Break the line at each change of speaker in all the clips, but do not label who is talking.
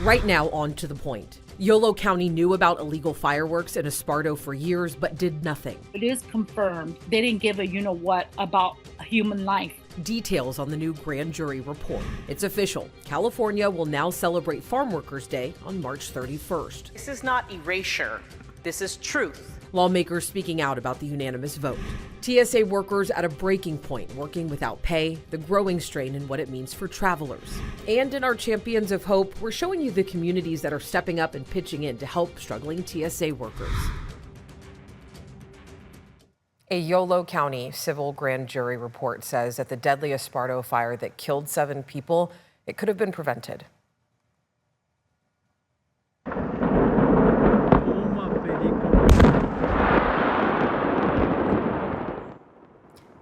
Right now, on to the point. Yolo County knew about illegal fireworks in Esparto for years, but did nothing.
It is confirmed. They didn't give a you-know-what about a human life.
Details on the new grand jury report. It's official. California will now celebrate Farm Workers Day on March 31st.
This is not erasure. This is truth.
Lawmakers speaking out about the unanimous vote. TSA workers at a breaking point, working without pay, the growing strain and what it means for travelers. And in our Champions of Hope, we're showing you the communities that are stepping up and pitching in to help struggling TSA workers. A Yolo County civil grand jury report says that the deadly Esparto fire that killed 7 people, it could have been prevented.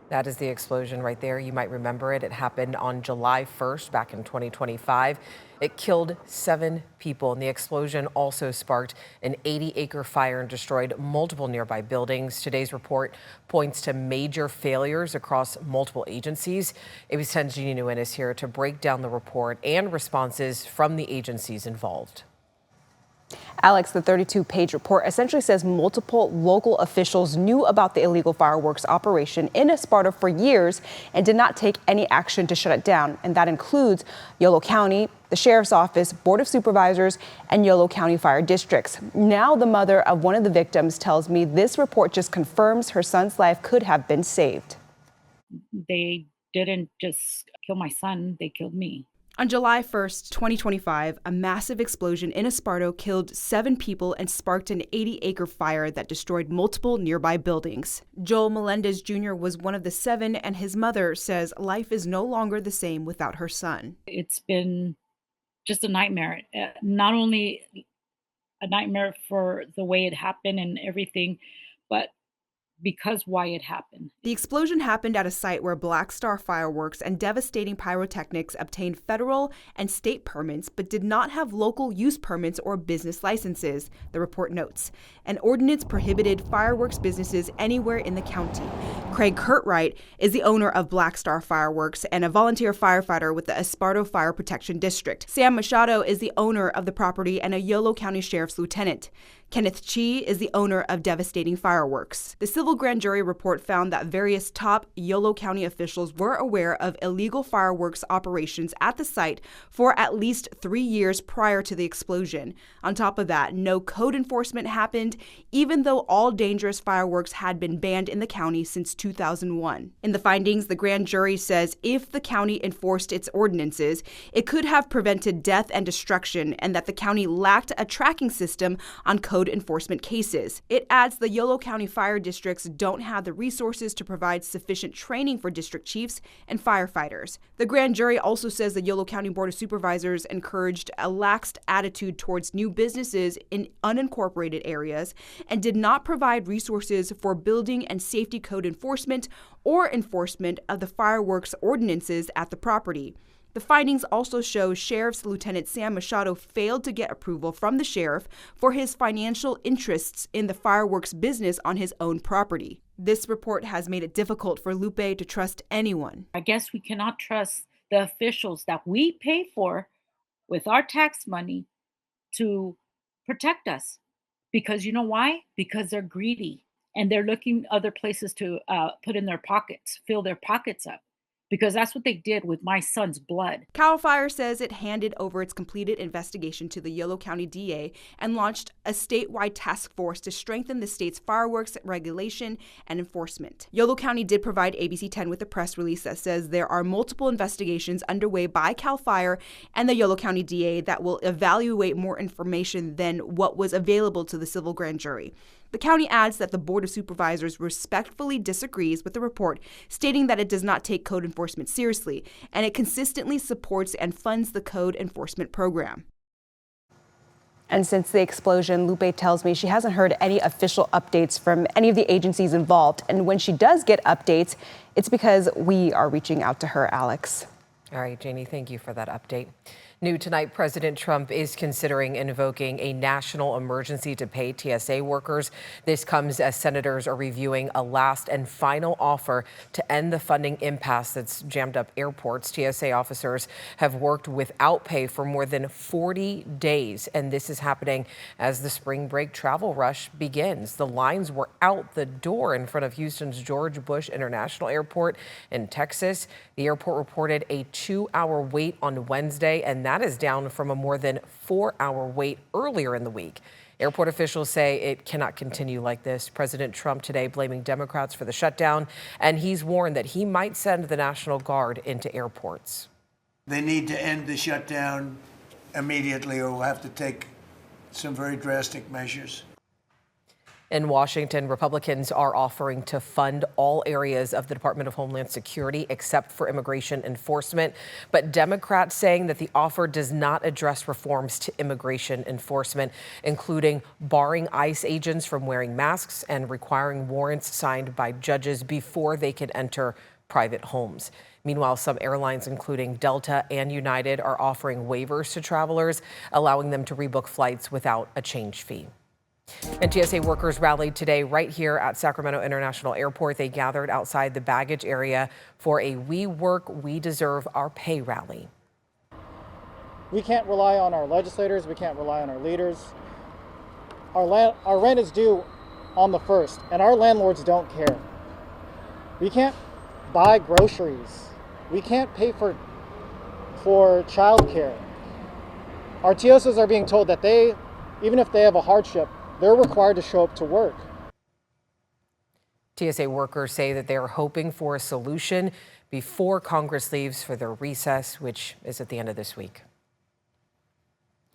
That is the explosion right there. You might remember it. It happened on July 1st back in 2025. It killed 7 people, and the explosion also sparked an 80-acre fire and destroyed multiple nearby buildings. Today's report points to major failures across multiple agencies. ABC 10's Jeannie Nguyen is here to break down the report and responses from the agencies involved.
Alex, the 32-page report essentially says multiple local officials knew about the illegal fireworks operation in Esparto for years and did not take any action to shut it down. And that includes Yolo County, the Sheriff's Office, Board of Supervisors, and Yolo County Fire Districts. Now the mother of one of the victims tells me this report just confirms her son's life could have been saved.
They didn't just kill my son, they killed me.
On July 1st, 2025, a massive explosion in Esparto killed 7 people and sparked an 80-acre fire that destroyed multiple nearby buildings. Joel Melendez Jr. was one of the 7, and his mother says life is no longer the same without her son.
It's been just a nightmare. Not only a nightmare for the way it happened and everything, but because why it happened.
The explosion happened at a site where Black Star Fireworks and Devastating Pyrotechnics obtained federal and state permits but did not have local use permits or business licenses, the report notes. An ordinance prohibited fireworks businesses anywhere in the county. Craig Curtright is the owner of Black Star Fireworks and a volunteer firefighter with the Esparto Fire Protection District. Sam Machado is the owner of the property and a Yolo County Sheriff's Lieutenant. Kenneth Chi is the owner of Devastating Fireworks. The civil grand jury report found that various top Yolo County officials were aware of illegal fireworks operations at the site for at least 3 years prior to the explosion. On top of that, no code enforcement happened, even though all dangerous fireworks had been banned in the county since 2001. In the findings, the grand jury says if the county enforced its ordinances, it could have prevented death and destruction, and that the county lacked a tracking system on code enforcement cases. It adds the Yolo County fire districts don't have the resources to provide sufficient training for district chiefs and firefighters. The grand jury also says the Yolo County Board of Supervisors encouraged a lax attitude towards new businesses in unincorporated areas and did not provide resources for building and safety code enforcement or enforcement of the fireworks ordinances at the property. The findings also show Sheriff's Lieutenant Sam Machado failed to get approval from the sheriff for his financial interests in the fireworks business on his own property. This report has made it difficult for Lupe to trust anyone.
I guess we cannot trust the officials that we pay for with our tax money to protect us. Because you know why? Because they're greedy and they're looking other places to put in their pockets, fill their pockets up. Because that's what they did with my son's blood.
CAL FIRE says it handed over its completed investigation to the Yolo County DA and launched a statewide task force to strengthen the state's fireworks regulation and enforcement. Yolo County did provide ABC 10 with a press release that says there are multiple investigations underway by CAL FIRE and the Yolo County DA that will evaluate more information than what was available to the civil grand jury. The county adds that the Board of Supervisors respectfully disagrees with the report, stating that it does not take code enforcement seriously, and it consistently supports and funds the code enforcement program.
And since the explosion, Lupe tells me she hasn't heard any official updates from any of the agencies involved. And when she does get updates, it's because we are reaching out to her, Alex.
All right, Janie, thank you for that update. New tonight, President Trump is considering invoking a national emergency to pay TSA workers. This comes as senators are reviewing a last and final offer to end the funding impasse that's jammed up airports. TSA officers have worked without pay for more than 40 days, and this is happening as the spring break travel rush begins. The lines were out the door in front of Houston's George Bush International Airport in Texas. The airport reported a 2-hour wait on Wednesday, and that is down from a more than 4-hour wait earlier in the week. Airport officials say it cannot continue like this. President Trump today blaming Democrats for the shutdown, and he's warned that he might send the National Guard into airports.
They need to end the shutdown immediately, or we'll have to take some very drastic measures.
In Washington, Republicans are offering to fund all areas of the Department of Homeland Security except for immigration enforcement. But Democrats saying that the offer does not address reforms to immigration enforcement, including barring ICE agents from wearing masks and requiring warrants signed by judges before they can enter private homes. Meanwhile, some airlines, including Delta and United, are offering waivers to travelers, allowing them to rebook flights without a change fee. And TSA workers rallied today right here at Sacramento International Airport. They gathered outside the baggage area for a We Work, We Deserve Our Pay rally.
We can't rely on our legislators. We can't rely on our leaders. Our rent is due on the 1st, and our landlords don't care. We can't buy groceries. We can't pay for childcare. Our TSOs are being told that even if they have a hardship, they're required to show up to work.
TSA workers say that they are hoping for a solution before Congress leaves for their recess, which is at the end of this week.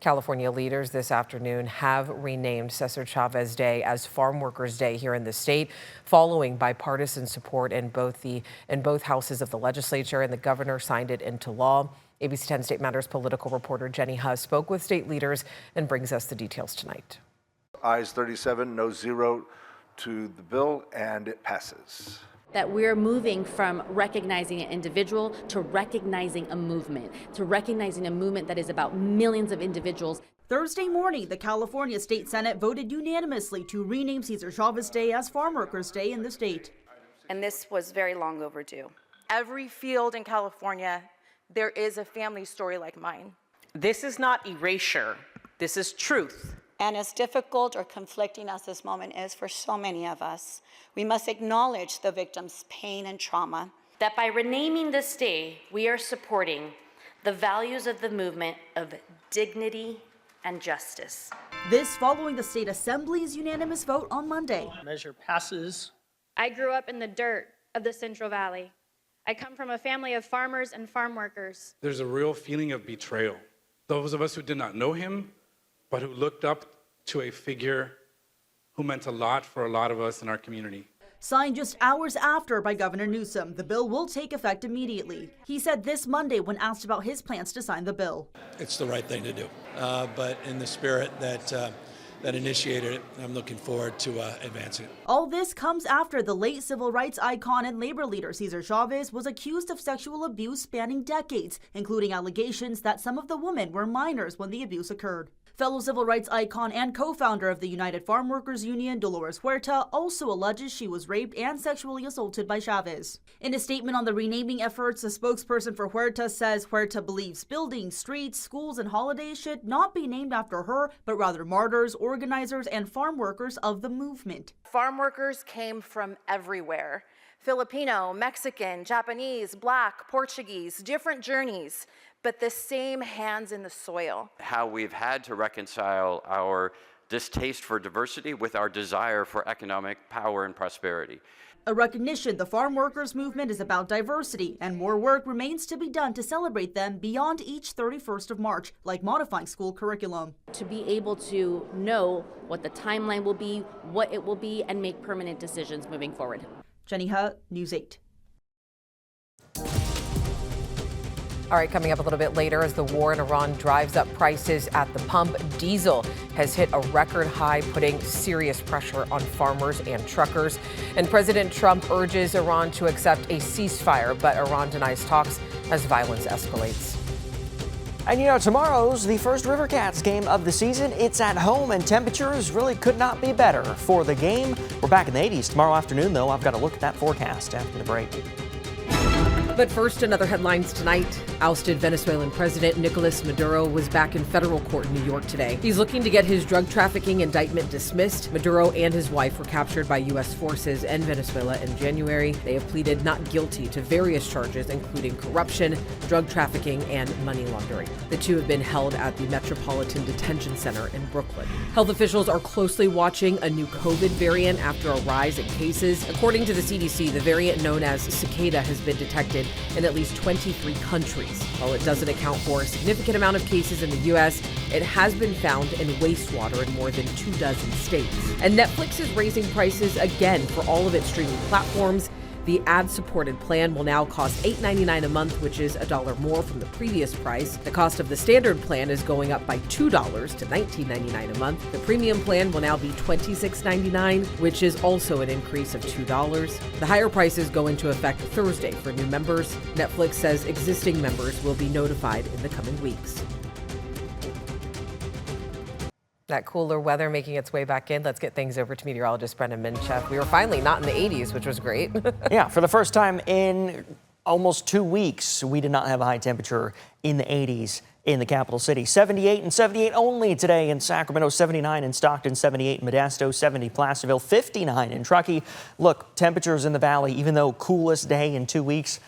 California leaders this afternoon have renamed Cesar Chavez Day as Farm Workers Day here in the state, following bipartisan support in both houses of the legislature, and the governor signed it into law. ABC 10 State Matters political reporter Jenny Huss spoke with state leaders and brings us the details tonight.
Ayes 37, no 0 to the bill, and it passes.
That we're moving from recognizing an individual to recognizing a movement, that is about millions of individuals.
Thursday morning, the California State Senate voted unanimously to rename Cesar Chavez Day as Farm Workers Day in the state.
And this was very long overdue. Every field in California, there is a family story like mine.
This is not erasure. This is truth.
And as difficult or conflicting as this moment is for so many of us, we must acknowledge the victims' pain and trauma.
That by renaming this day, we are supporting the values of the movement of dignity and justice.
This following the state assembly's unanimous vote on Monday.
Measure passes.
I grew up in the dirt of the Central Valley. I come from a family of farmers and farm workers.
There's a real feeling of betrayal. Those of us who did not know him, but who looked up to a figure who meant a lot for a lot of us in our community.
Signed just hours after by Governor Newsom, the bill will take effect immediately. He said this Monday when asked about his plans to sign the bill.
It's the right thing to do, but in the spirit that initiated it, I'm looking forward to advancing it.
All this comes after the late civil rights icon and labor leader Cesar Chavez was accused of sexual abuse spanning decades, including allegations that some of the women were minors when the abuse occurred. Fellow civil rights icon and co-founder of the United Farm Workers Union, Dolores Huerta, also alleges she was raped and sexually assaulted by Chavez. In a statement on the renaming efforts, a spokesperson for Huerta says Huerta believes buildings, streets, schools, and holidays should not be named after her, but rather martyrs, organizers, and farm workers of the movement.
Farm workers came from everywhere. Filipino, Mexican, Japanese, Black, Portuguese, different journeys, but the same hands in the soil.
How we've had to reconcile our distaste for diversity with our desire for economic power and prosperity.
A recognition the farm workers movement is about diversity, and more work remains to be done to celebrate them beyond each 31st of March, like modifying school curriculum.
To be able to know what the timeline will be, what it will be, and make permanent decisions moving forward.
Jenny Hutt, News 8.
All right, coming up a little bit later, as the war in Iran drives up prices at the pump, diesel has hit a record high, putting serious pressure on farmers and truckers. And President Trump urges Iran to accept a ceasefire, but Iran denies talks as violence escalates.
And you know, tomorrow's the first River Cats game of the season. It's at home and temperatures really could not be better for the game. We're back in the 80s tomorrow afternoon, though. I've got to look at that forecast after the break.
But first, another headlines tonight. Ousted Venezuelan President Nicolas Maduro was back in federal court in New York today. He's looking to get his drug trafficking indictment dismissed. Maduro and his wife were captured by U.S. forces in Venezuela in January. They have pleaded not guilty to various charges, including corruption, drug trafficking, and money laundering. The two have been held at the Metropolitan Detention Center in Brooklyn. Health officials are closely watching a new COVID variant after a rise in cases. According to the CDC, the variant known as cicada has been detected in at least 23 countries. While it doesn't account for a significant amount of cases in the U.S., it has been found in wastewater in more than 24 states. And Netflix is raising prices again for all of its streaming platforms. The ad-supported plan will now cost $8.99 a month, which is $1 more from the previous price. The cost of the standard plan is going up by $2 to $19.99 a month. The premium plan will now be $26.99, which is also an increase of $2. The higher prices go into effect Thursday for new members. Netflix says existing members will be notified in the coming weeks. That cooler weather making its way back in. Let's get things over to meteorologist Brendan Minchef. We were finally not in the 80s, which was great.
Yeah, for the first time in almost 2 weeks, we did not have a high temperature in the 80s in the capital city. 78 and 78 only today in Sacramento, 79 in Stockton, 78 in Modesto, 70 Placerville, 59 in Truckee. Look, temperatures in the valley, even though coolest day in 2 weeks,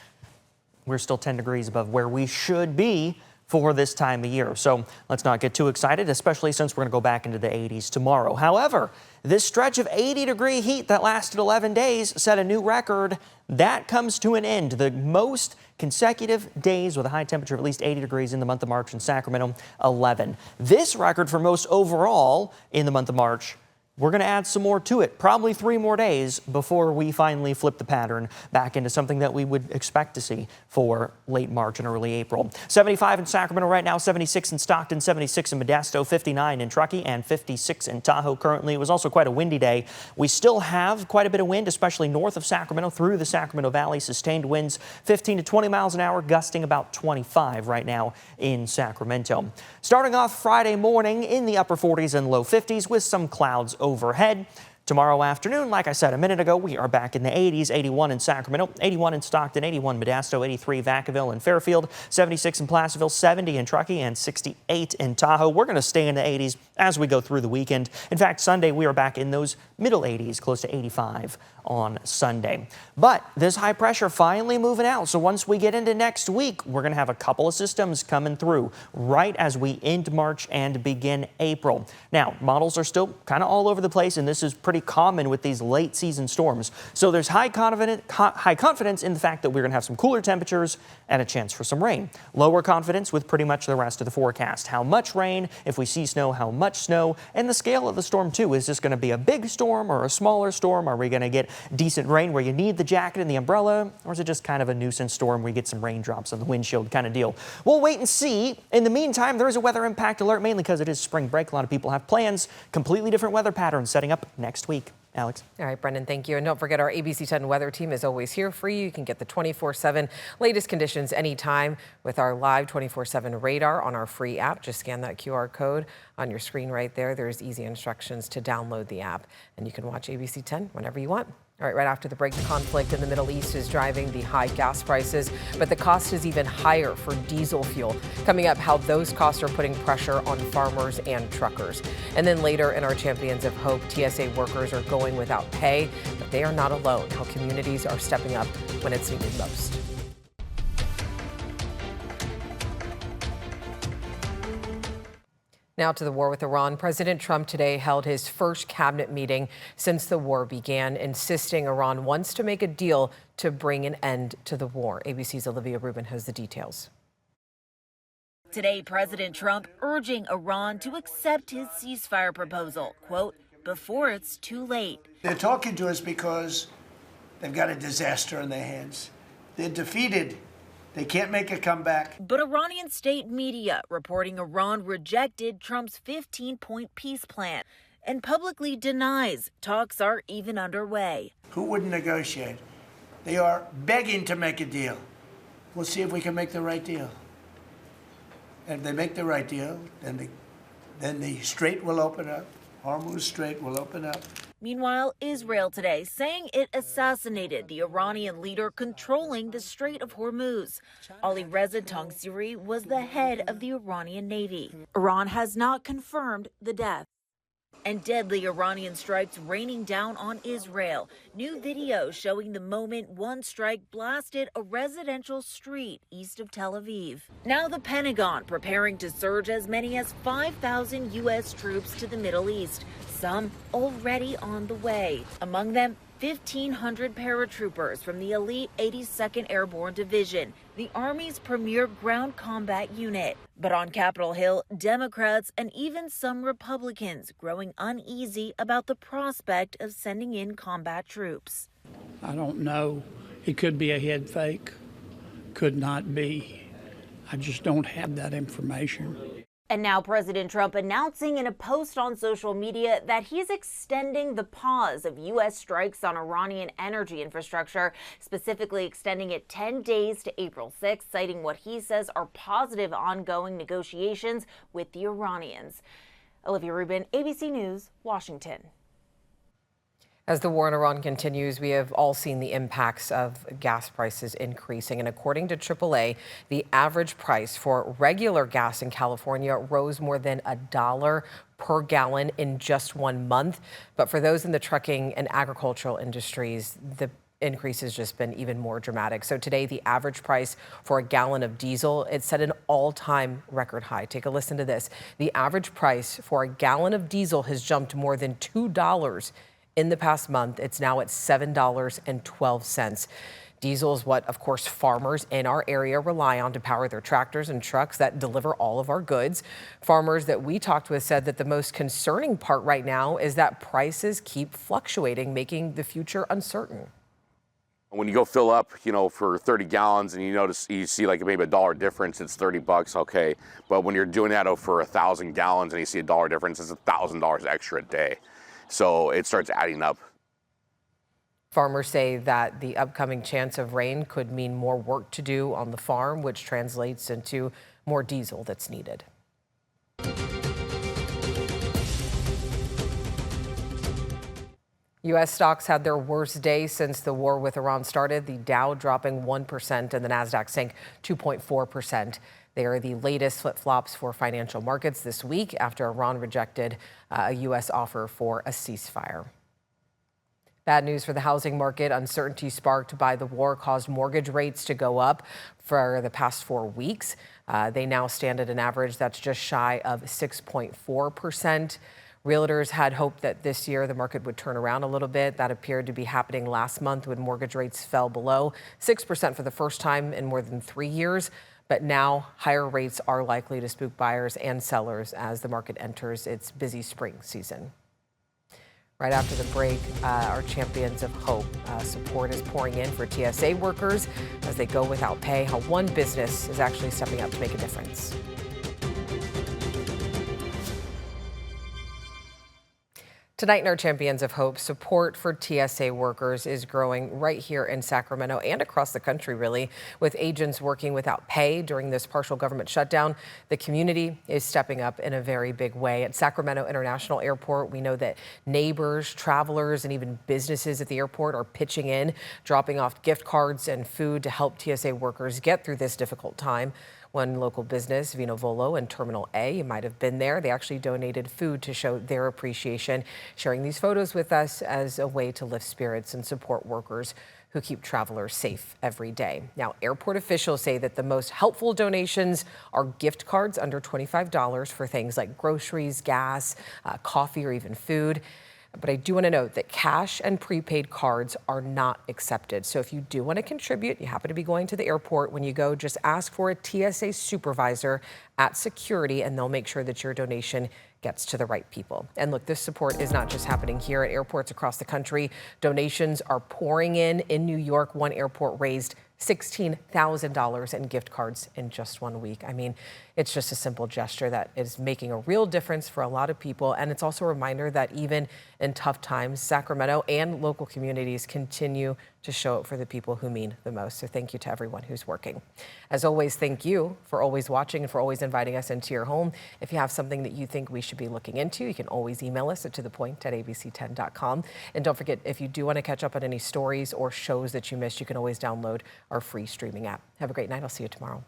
we're still 10 degrees above where we should be for this time of year. So let's not get too excited, especially since we're going to go back into the 80s tomorrow. However, this stretch of 80-degree heat that lasted 11 days set a new record. That comes to an end. The most consecutive days with a high temperature of at least 80 degrees in the month of March in Sacramento, 11. This record for most overall in the month of March, we're going to add some more to it, probably 3 more days before we finally flip the pattern back into something that we would expect to see for late March and early April. 75 in Sacramento right now, 76 in Stockton, 76 in Modesto, 59 in Truckee, and 56 in Tahoe currently. It was also quite a windy day. We still have quite a bit of wind, especially north of Sacramento through the Sacramento Valley. Sustained winds 15 to 20 miles an hour, gusting about 25 right now in Sacramento. Starting off Friday morning in the upper 40s and low 50s with some clouds overhead. Tomorrow afternoon, like I said a minute ago, we are back in the 80s, 81 in Sacramento, 81 in Stockton, 81 Modesto, 83 Vacaville and Fairfield, 76 in Placerville, 70 in Truckee, and 68 in Tahoe. We're going to stay in the 80s as we go through the weekend. In fact, Sunday, we are back in those middle 80s, close to 85 on Sunday. But this high pressure finally moving out. So once we get into next week, we're going to have a couple of systems coming through right as we end March and begin April. Now, models are still kind of all over the place, and this is pretty common with these late season storms. So there's high confidence in the fact that we're going to have some cooler temperatures and a chance for some rain. Lower confidence with pretty much the rest of the forecast. How much rain, if we see snow, how much snow, and the scale of the storm too. Is this going to be a big storm or a smaller storm? Are we going to get decent rain where you need the jacket and the umbrella? Or is it just kind of a nuisance storm where you get some raindrops on the windshield kind of deal? We'll wait and see. In the meantime, there is a weather impact alert, mainly because it is spring break. A lot of people have plans. Completely different weather patterns setting up next week. Alex.
All right, Brendan, thank you. And don't forget, our ABC 10 weather team is always here for you. You can get the 24/7 latest conditions anytime with our live 24/7 radar on our free app. Just scan that QR code on your screen right there. There's easy instructions to download the app, and you can watch ABC 10 whenever you want. All right, right after the break, the conflict in the Middle East is driving the high gas prices, but the cost is even higher for diesel fuel. Coming up, how those costs are putting pressure on farmers and truckers. And then later in our Champions of Hope, TSA workers are going without pay, but they are not alone. How communities are stepping up when it's needed most. Now to the war with Iran. President Trump today held his first cabinet meeting since the war began, insisting Iran wants to make a deal to bring an end to the war. ABC's Olivia Rubin has the details.
Today, President Trump urging Iran to accept his ceasefire proposal, quote, before it's too late.
They're talking to us because they've got a disaster on their hands. They're defeated. They can't make a comeback.
But Iranian state media reporting Iran rejected Trump's 15-point peace plan and publicly denies talks are even underway.
Who wouldn't negotiate? They are begging to make a deal. We'll see if we can make the right deal. And if they make the right deal, then the strait will open up. Hormuz Strait will open up.
Meanwhile, Israel today saying it assassinated the Iranian leader controlling the Strait of Hormuz. Ali Reza Tangsiri was the head of the Iranian Navy. Iran has not confirmed the death. And deadly Iranian strikes raining down on Israel. New video showing the moment one strike blasted a residential street east of Tel Aviv. Now the Pentagon preparing to surge as many as 5,000 U.S. troops to the Middle East. Some already on the way. Among them, 1,500 paratroopers from the elite 82nd Airborne Division, the Army's premier ground combat unit. But on Capitol Hill, Democrats and even some Republicans growing uneasy about the prospect of sending in combat troops.
I don't know. It could be a head fake, could not be. I just don't have that information.
And now President Trump announcing in a post on social media that he's extending the pause of U.S. strikes on Iranian energy infrastructure, specifically extending it 10 days to April 6th, citing what he says are positive ongoing negotiations with the Iranians. Olivia Rubin, ABC News, Washington.
As the war in Iran continues, we have all seen the impacts of gas prices increasing. And according to AAA, the average price for regular gas in California rose more than $1 per gallon in just 1 month. But for those in the trucking and agricultural industries, the increase has just been even more dramatic. So today, the average price for a gallon of diesel, it set an all-time record high. Take a listen to this. The average price for a gallon of diesel has jumped more than $2 in the past month. It's now at $7.12. Diesel is what, of course, farmers in our area rely on to power their tractors and trucks that deliver all of our goods. Farmers that we talked with said that the most concerning part right now is that prices keep fluctuating, making the future uncertain.
When you go fill up, for 30 gallons and you see like maybe $1 difference, it's $30, okay. But when you're doing that for 1,000 gallons and you see $1 difference, it's $1,000 extra a day. So it starts adding up.
Farmers say that the upcoming chance of rain could mean more work to do on the farm, which translates into more diesel that's needed. U.S. stocks had their worst day since the war with Iran started, the Dow dropping 1% and the Nasdaq sank 2.4%. They are the latest flip-flops for financial markets this week after Iran rejected a U.S. offer for a ceasefire. Bad news for the housing market. Uncertainty sparked by the war caused mortgage rates to go up for the past 4 weeks. They now stand at an average that's just shy of 6.4%. Realtors had hoped that this year the market would turn around a little bit. That appeared to be happening last month when mortgage rates fell below 6% for the first time in more than 3 years. But now higher rates are likely to spook buyers and sellers as the market enters its busy spring season. Right after the break, our Champions of Hope support is pouring in for TSA workers as they go without pay, how one business is actually stepping up to make a difference. Tonight in our Champions of Hope, support for TSA workers is growing right here in Sacramento and across the country, really. With agents working without pay during this partial government shutdown, the community is stepping up in a very big way. At Sacramento International Airport, we know that neighbors, travelers, and even businesses at the airport are pitching in, dropping off gift cards and food to help TSA workers get through this difficult time. One local business, Vino Volo in Terminal A, you might have been there. They actually donated food to show their appreciation, sharing these photos with us as a way to lift spirits and support workers who keep travelers safe every day. Now, airport officials say that the most helpful donations are gift cards under $25 for things like groceries, gas, coffee, or even food. But I do want to note that cash and prepaid cards are not accepted. So if you do want to contribute, you happen to be going to the airport, when you go, just ask for a TSA supervisor at security, and they'll make sure that your donation gets to the right people. And look, this support is not just happening here at airports across the country. Donations are pouring in. In New York, one airport raised $16,000 in gift cards in just 1 week. I mean, It's just a simple gesture that is making a real difference for a lot of people. And it's also a reminder that even in tough times, Sacramento and local communities continue to show up for the people who mean the most. So thank you to everyone who's working. As always, thank you for always watching and for always inviting us into your home. If you have something that you think we should be looking into, you can always email us at tothepoint@abc10.com. And don't forget, if you do want to catch up on any stories or shows that you missed, you can always download our free streaming app. Have a great night. I'll see you tomorrow.